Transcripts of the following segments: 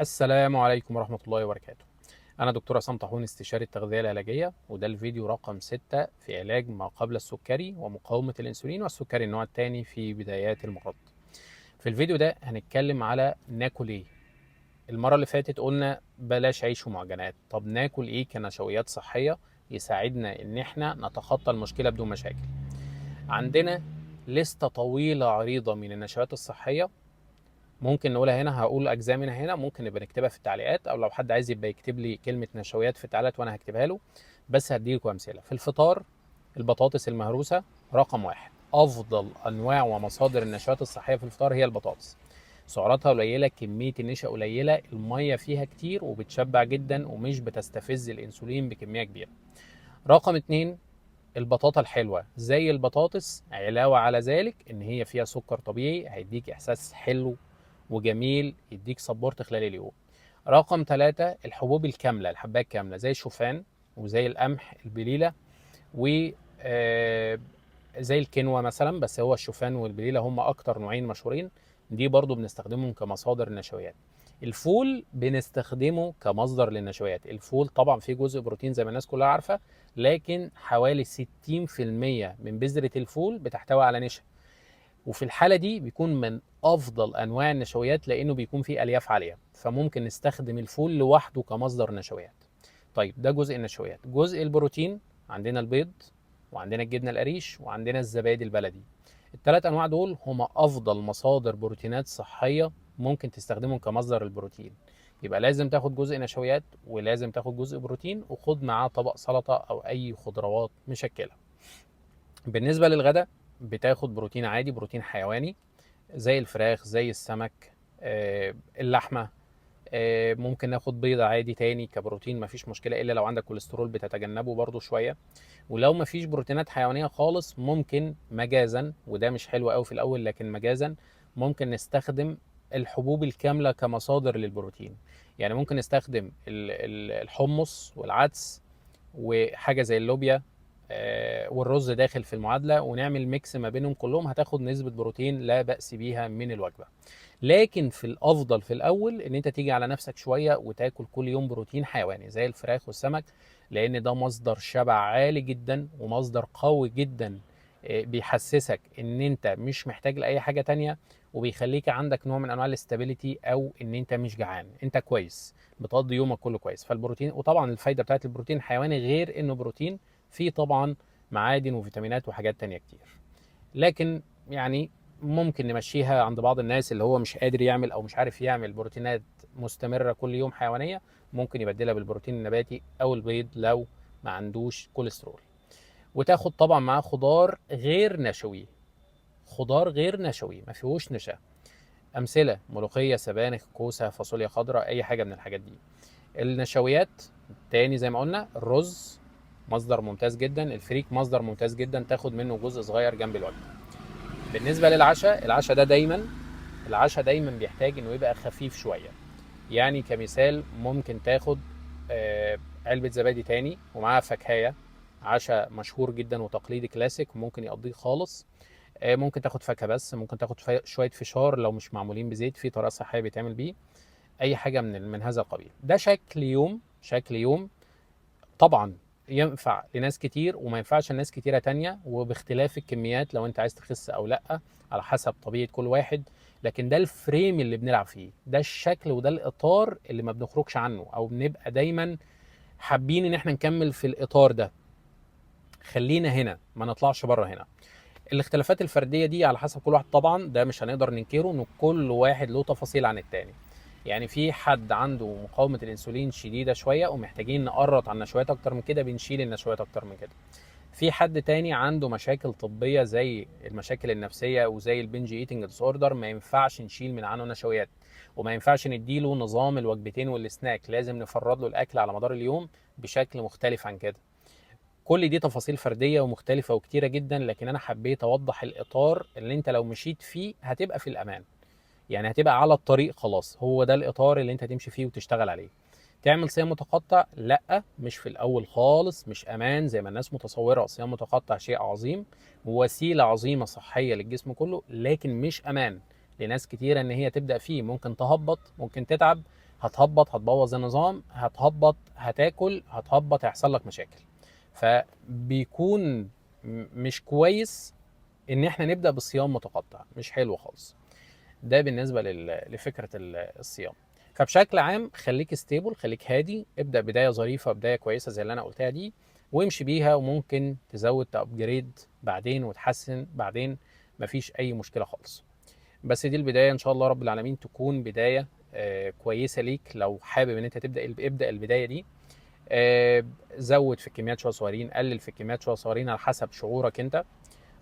السلام عليكم ورحمة الله وبركاته. أنا دكتور عصام طاحون، استشاري التغذية العلاجية، وده الفيديو رقم 6 في علاج ما قبل السكري ومقاومة الأنسولين والسكري النوع الثاني في بدايات المرض. في الفيديو ده هنتكلم على ناكل إيه. المرة اللي فاتت قلنا بلاش عيش ومعجنات، طب ناكل إيه كنشويات صحية يساعدنا إن إحنا نتخطى المشكلة بدون مشاكل. عندنا لستة طويلة عريضة من النشويات الصحية، ممكن نقولها هنا، هقول اجزاء منها هنا، ممكن نبقى نكتبها في التعليقات، او لو حد عايز يبقى يكتب لي كلمه نشويات في التعليقات وانا هكتبها له. بس هديلكم امثله. في الفطار، البطاطس المهروسه رقم واحد. افضل انواع ومصادر النشويات الصحيه في الفطار هي البطاطس. سعراتها قليله، كميه النشا قليله، الميه فيها كتير وبتشبع جدا ومش بتستفز الانسولين بكميه كبيره. رقم اتنين، البطاطا الحلوة زي البطاطس، علاوة على ذلك ان هي فيها سكر طبيعي هيديك احساس حلو وجميل، يديك سبورت خلال اليوم. رقم ثلاثة، الحبوب الكاملة، الحباية الكاملة زي الشوفان وزي القمح البليلة و زي الكينوا مثلا، بس هو الشوفان والبليلة هم اكتر نوعين مشهورين. دي برضو بنستخدمهم كمصادر النشويات. الفول بنستخدمه كمصدر للنشويات. الفول طبعا فيه جزء بروتين زي ما الناس كلها عارفة، لكن حوالي 60% من بذرة الفول بتحتوي على نشا، وفي الحالة دي بيكون من أفضل أنواع النشويات لأنه بيكون فيه ألياف عالية، فممكن نستخدم الفول لوحده كمصدر نشويات. طيب ده جزء النشويات. جزء البروتين، عندنا البيض وعندنا الجبنة القريش وعندنا الزبادي البلدي. الثلاث أنواع دول هما أفضل مصادر بروتينات صحية ممكن تستخدمهم كمصدر البروتين. يبقى لازم تاخد جزء نشويات ولازم تاخد جزء بروتين، وخد معاه طبق سلطة أو أي خضروات مشكلة. بالنسبة للغداء، بتاخد بروتين عادي، بروتين حيواني زي الفراخ زي السمك، اللحمة. ممكن ناخد بيضة عادي تاني كبروتين، مفيش مشكلة، إلا لو عندك كوليسترول بتتجنبه برضو شوية. ولو مفيش بروتينات حيوانية خالص، ممكن مجازا، وده مش حلو قوي في الأول لكن مجازا، ممكن نستخدم الحبوب الكاملة كمصادر للبروتين. يعني ممكن نستخدم الحمص والعدس وحاجه زي اللوبيا، والرز داخل في المعادله، ونعمل ميكس ما بينهم كلهم، هتاخد نسبه بروتين لا باس بيها من الوجبه. لكن في الافضل في الاول ان انت تيجي على نفسك شويه وتاكل كل يوم بروتين حيواني زي الفراخ والسمك، لان ده مصدر شبع عالي جدا ومصدر قوي جدا. بيحسسك ان انت مش محتاج لاي حاجه تانية، وبيخليك عندك نوع من انواع الاستابيليتي، او ان انت مش جعان، انت كويس، بتقضي يومك كله كويس. فالبروتين، وطبعا الفايده بتاعت البروتين الحيواني غير انه بروتين، فيه طبعا معادن وفيتامينات وحاجات تانية كتير. لكن يعني ممكن نمشيها عند بعض الناس اللي هو مش قادر يعمل او مش عارف يعمل بروتينات مستمره كل يوم حيوانيه، ممكن يبدلها بالبروتين النباتي او البيض لو ما عندوش كوليسترول. وتاخد طبعا معاه خضار غير نشوي، خضار غير نشوي ما فيهوش نشا. امثله: ملوخيه، سبانخ، كوسه، فاصوليا خضراء، اي حاجه من الحاجات دي. النشويات تاني زي ما قلنا، الرز مصدر ممتاز جدا، الفريك مصدر ممتاز جدا، تاخد منه جزء صغير جنب الوجبه. بالنسبه للعشاء، العشاء ده دايما، العشاء دايما بيحتاج انه يبقى خفيف شويه. يعني كمثال ممكن تاخد علبه زبادي تاني ومعاها فاكهيه. عشاء مشهور جدا وتقليدي كلاسيك ممكن يقضيه خالص. ممكن تاخد فاكهه بس، ممكن تاخد شويه فشار لو مش معمولين بزيت، في طريقه صحيه بيتعمل بيه. اي حاجه من هذا القبيل. ده شكل يوم، شكل يوم طبعا ينفع لناس كتير وما ينفعش لناس كتيره تانية، وباختلاف الكميات لو انت عايز تخس او لا، على حسب طبيعه كل واحد. لكن ده الفريم اللي بنلعب فيه، ده الشكل وده الاطار اللي ما بنخرجش عنه، او بنبقى دايما حابين ان احنا نكمل في الاطار ده. خلينا هنا ما نطلعش بره هنا. الاختلافات الفرديه دي على حسب كل واحد طبعا، ده مش هنقدر ننكره، ان كل واحد له تفاصيل عن التاني. يعني في حد عنده مقاومه الانسولين شديده شويه ومحتاجين نقرط على النشويات اكتر من كده، بنشيل النشويات اكتر من كده. في حد تاني عنده مشاكل طبيه زي المشاكل النفسيه وزي البنج ايتنج ديس اوردر، ما ينفعش نشيل من عنه نشويات، وما ينفعش نديله نظام الوجبتين والسناك، لازم نفرد له الاكل على مدار اليوم بشكل مختلف عن كده. كل دي تفاصيل فردية ومختلفة وكتيرة جدا، لكن أنا حبيت أوضح الإطار اللي أنت لو مشيت فيه هتبقى في الأمان. يعني هتبقى على الطريق خلاص، هو ده الإطار اللي أنت تمشي فيه وتشتغل عليه. تعمل صيام متقطع؟ لأ، مش في الأول خالص، مش أمان زي ما الناس متصورة. صيام متقطع شيء عظيم، وسيلة عظيمة صحية للجسم كله، لكن مش أمان لناس كتيرة إن هي تبدأ فيه. ممكن تهبط، ممكن تتعب، هتهبط، هتبوظ النظام، هتهبط، هتاكل، هتهبط، هيحصل لك مشاكل. فبيكون مش كويس ان احنا نبدا بصيام متقطع، مش حلو خالص. ده بالنسبه لفكره الصيام. فبشكل عام خليك ستيبل، خليك هادي، ابدا بدايه ظريفه، بدايه كويسه زي اللي انا قلتها دي، وامشي بيها، وممكن تزود تابجريد بعدين وتحسن بعدين، مفيش اي مشكله خالص. بس دي البدايه، ان شاء الله رب العالمين تكون بدايه كويسه ليك. لو حابب ان انت ابدا البدايه دي. آه، زود في الكميات شويه صغيرين، قلل في الكميات شويه صغيرين على حسب شعورك انت.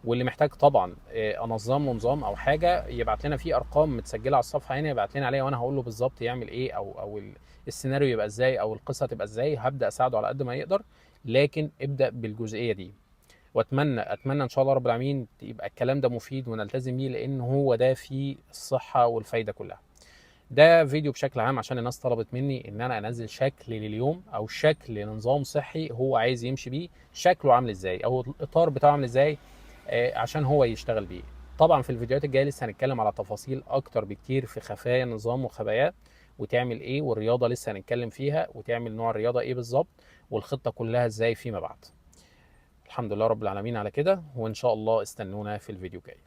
واللي محتاج طبعا انظم له نظام او حاجه، يبعت لنا فيه ارقام متسجله على الصفحه هنا، يبعت لنا عليها وانا هقول له بالظبط يعمل ايه، او السيناريو يبقى ازاي، او القصه تبقى ازاي، هبدا اساعده على قد ما يقدر. لكن ابدا بالجزئيه دي. اتمنى ان شاء الله رب العالمين يبقى الكلام ده مفيد ونلتزم بيه، لان هو ده فيه الصحه والفايده كلها. ده فيديو بشكل عام عشان الناس طلبت مني ان انا انزل شكل لليوم، او شكل لنظام صحي هو عايز يمشي بيه، شكله عامل ازاي، او الاطار بتاعه عامل ازاي، عشان هو يشتغل بيه. طبعا في الفيديوهات الجايه لسه هنتكلم على تفاصيل اكتر بكتير في خفايا النظام وخباياه، وتعمل ايه، والرياضه لسه هنتكلم فيها، وتعمل نوع الرياضه ايه بالظبط، والخطه كلها ازاي فيما بعد. الحمد لله رب العالمين على كده، وان شاء الله استنونا في الفيديو الجاي.